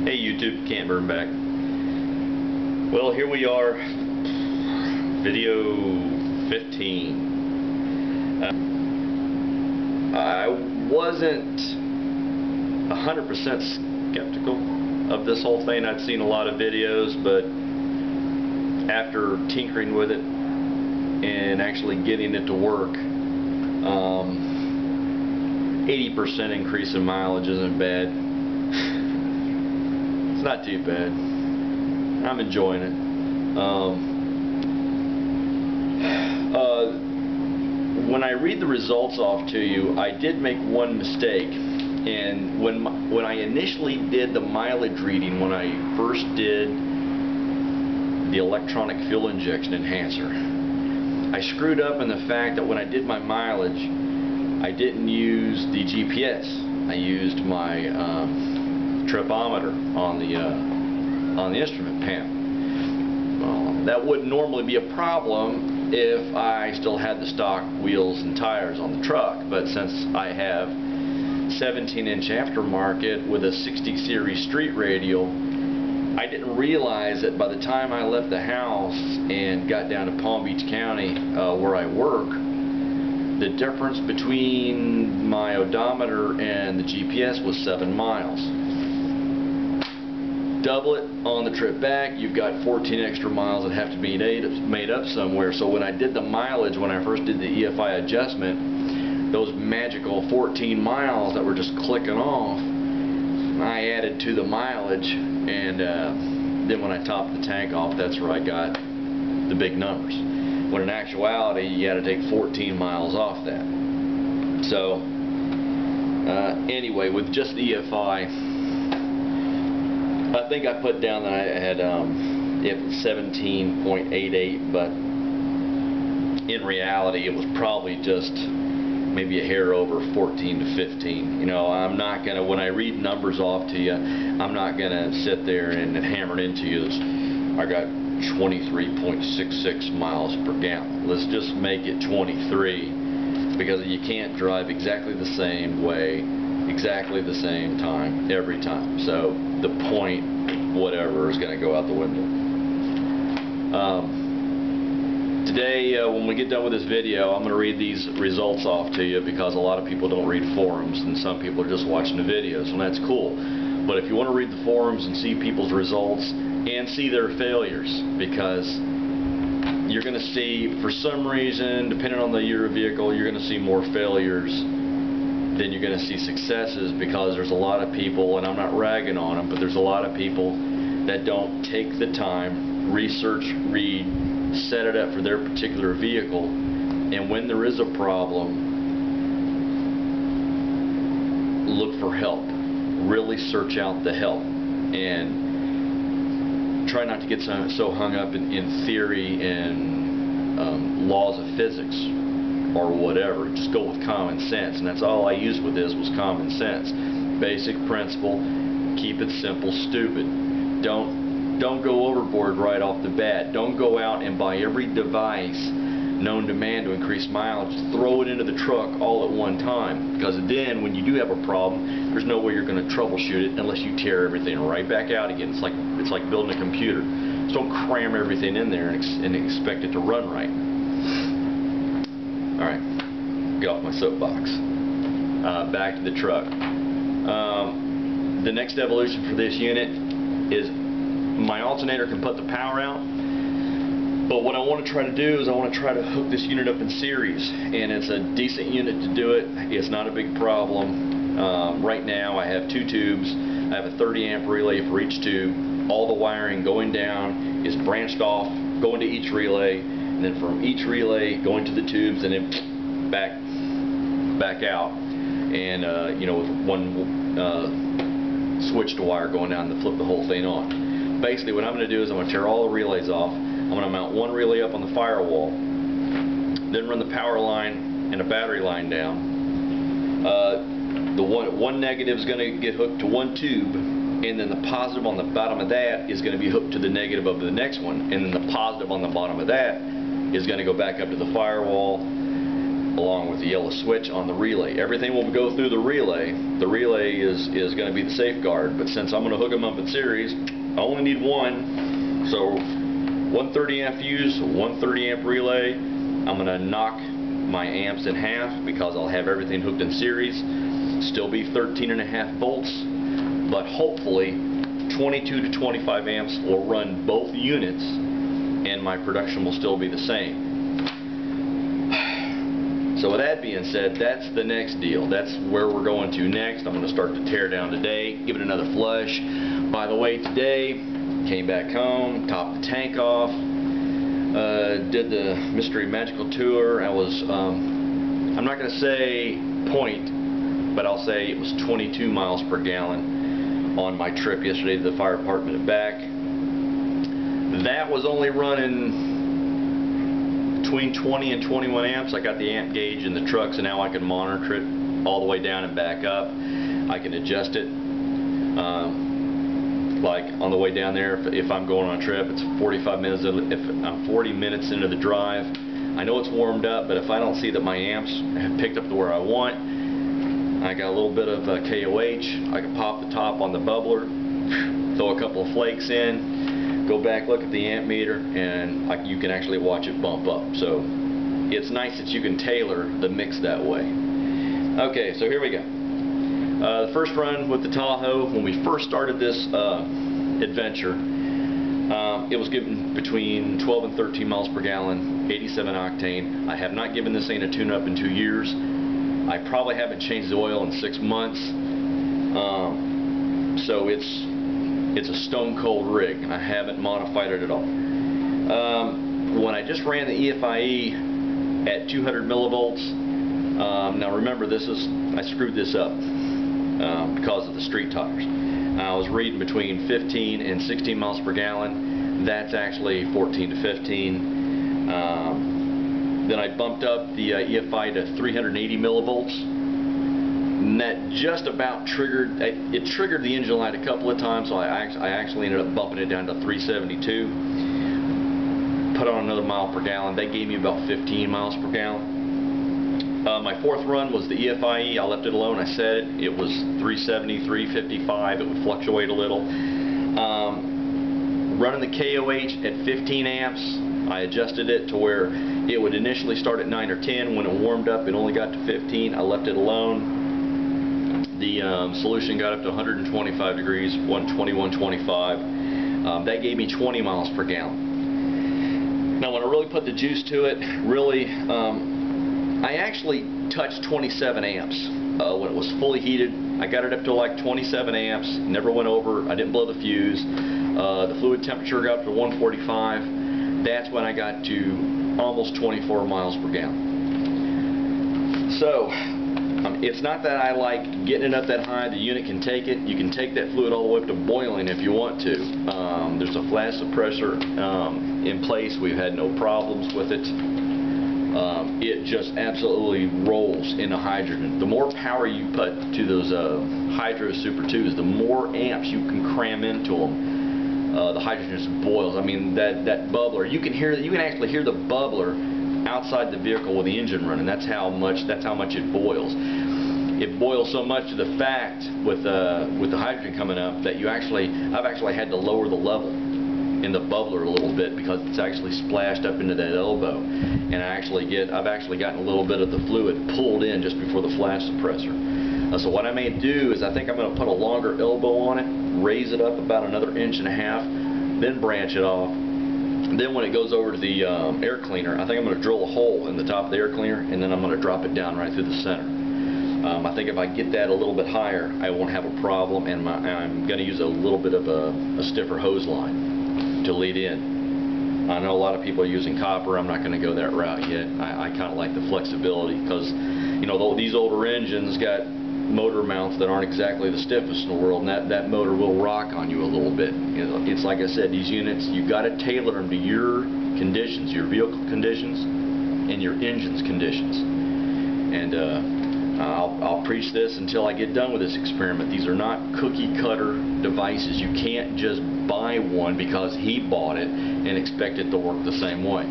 Hey YouTube, Cantburn back. Well, here we are, video 15. I wasn't 100% skeptical of this whole thing. I'd seen a lot of videos, but after tinkering with it and actually getting it to work, 80% increase in mileage isn't bad. It's not too bad. I'm enjoying it. When I read the results off to you, I did make one mistake. And when I initially did the mileage reading, when I first did the electronic fuel injection enhancer, I screwed up in the fact that when I did my mileage, I didn't use the GPS. I used my tripometer on the instrument panel. Well, that wouldn't normally be a problem if I still had the stock wheels and tires on the truck, but since I have 17-inch aftermarket with a 60 series street radial, I didn't realize that by the time I left the house and got down to Palm Beach County where I work, the difference between my odometer and the GPS was 7 miles. Double it on the trip back, you've got 14 extra miles that have to be made up somewhere. So when I did the mileage, when I first did the EFI adjustment, those magical 14 miles that were just clicking off, I added to the mileage, and then when I topped the tank off, that's where I got the big numbers. When in actuality, you had to take 14 miles off that. So anyway, with just the EFI, I think I put down that I had it was 17.88, but in reality it was probably just maybe a hair over 14 to 15. You know, I'm not gonna, when I read numbers off to you, I'm not gonna sit there and hammer it into you. I got 23.66 miles per gallon. Let's just make it 23, because you can't drive exactly the same way, exactly the same time, every time. So the point, whatever, is going to go out the window. Today, when we get done with this video, I'm going to read these results off to you, because a lot of people don't read forums and some people are just watching the videos, and that's cool. But if you want to read the forums and see people's results and see their failures, because you're going to see, for some reason, depending on the year of vehicle, you're going to see more failures then you're going to see successes, because there's a lot of people, and I'm not ragging on them, but there's a lot of people that don't take the time, research, read, set it up for their particular vehicle, and when there is a problem, look for help. Really search out the help, and try not to get so hung up in theory and laws of physics or whatever. Just go with common sense, and that's all I used with this was common sense. Basic principle, keep it simple, stupid. Don't go overboard right off the bat. Don't go out and buy every device known to man to increase mileage, throw it into the truck all at one time, because then when you do have a problem, there's no way you're going to troubleshoot it unless you tear everything right back out again. It's like building a computer. Just don't cram everything in there and expect it to run right. Alright, get off my soapbox. Back to the truck. The next evolution for this unit is my alternator can put the power out, but what I want to try to do is I want to try to hook this unit up in series, and it's a decent unit to do it. It's not a big problem. Right now I have 2 tubes. I have a 30 amp relay for each tube. All the wiring going down is branched off, going to each relay, and then from each relay going to the tubes, and then back out, and you know, with one switch to wire going down to flip the whole thing on. Basically what I'm going to do is I'm going to tear all the relays off. I'm going to mount one relay up on the firewall, then run the power line and a battery line down. The one negative is going to get hooked to one tube, and then the positive on the bottom of that is going to be hooked to the negative of the next one, and then the positive on the bottom of that is going to go back up to the firewall, along with the yellow switch on the relay. Everything will go through the relay. The relay is going to be the safeguard, but since I'm going to hook them up in series, I only need one. So 130 amp fuse, 130 amp relay. I'm going to knock my amps in half because I'll have everything hooked in series. Still be 13.5 volts, but hopefully 22 to 25 amps will run both units and my production will still be the same. So with that being said, that's the next deal. That's where we're going to next. I'm going to start to tear down today, give it another flush. By the way, today, came back home, topped the tank off, did the Mystery Magical Tour. I was, I'm not going to say point, but I'll say it was 22 miles per gallon on my trip yesterday to the fire department and back. That was only running between 20 and 21 amps. I got the amp gauge in the truck, so now I can monitor it all the way down and back up. I can adjust it. Like on the way down there, if I'm going on a trip, it's 45 minutes. If I'm 40 minutes into the drive, I know it's warmed up, but if I don't see that my amps have picked up to where I want, I got a little bit of KOH. I can pop the top on the bubbler, throw a couple of flakes in, go back, look at the amp meter, and you can actually watch it bump up. So it's nice that you can tailor the mix that way. Okay, so here we go. The first run with the Tahoe, when we first started this adventure, it was given between 12 and 13 miles per gallon, 87 octane. I have not given this thing a tune-up in 2 years. I probably haven't changed the oil in 6 months. So it's a stone cold rig, and I haven't modified it at all. When I just ran the EFIE at 200 millivolts, now remember, I screwed this up because of the street tires. I was reading between 15 and 16 miles per gallon. That's actually 14 to 15. Then I bumped up the EFI to 380 millivolts. And that just about triggered, it triggered the engine light a couple of times, so I actually ended up bumping it down to 372. Put on another mile per gallon. They gave me about 15 miles per gallon. My fourth run was the EFIE. I left it alone. I set it. It was 370, 355. It would fluctuate a little. Running the KOH at 15 amps, I adjusted it to where it would initially start at 9 or 10. When it warmed up, it only got to 15. I left it alone. The solution got up to 125 degrees, 120, 125. That gave me 20 miles per gallon. Now, when I really put the juice to it, really, I actually touched 27 amps when it was fully heated. I got it up to like 27 amps, never went over. I didn't blow the fuse. The fluid temperature got up to 145. That's when I got to almost 24 miles per gallon. So it's not that I like getting it up that high. The unit can take it. You can take that fluid all the way up to boiling if you want to. There's a flash suppressor in place. We've had no problems with it. It just absolutely rolls into hydrogen. The more power you put to those Hydro Super 2s, the more amps you can cram into them. The hydrogen just boils. I mean, that bubbler, you can actually hear the bubbler outside the vehicle with the engine running. That's how much it boils. It boils so much to the fact with the hydrogen coming up that I've actually had to lower the level in the bubbler a little bit because it's actually splashed up into that elbow, and I've actually gotten a little bit of the fluid pulled in just before the flash suppressor. So what I may do is I think I'm going to put a longer elbow on it, raise it up about another 1.5 inches, then branch it off. Then when it goes over to the air cleaner, I think I'm going to drill a hole in the top of the air cleaner, and then I'm going to drop it down right through the center. I think if I get that a little bit higher, I won't have a problem, and I'm going to use a little bit of a stiffer hose line to lead in. I know a lot of people are using copper. I'm not going to go that route yet. I kind of like the flexibility because, you know, these older engines got motor mounts that aren't exactly the stiffest in the world, and that motor will rock on you a little bit. You know, it's like I said, these units, you've got to tailor them to your conditions, your vehicle conditions, and your engine's conditions. And I'll preach this until I get done with this experiment. These are not cookie cutter devices. You can't just buy one because he bought it and expect it to work the same way.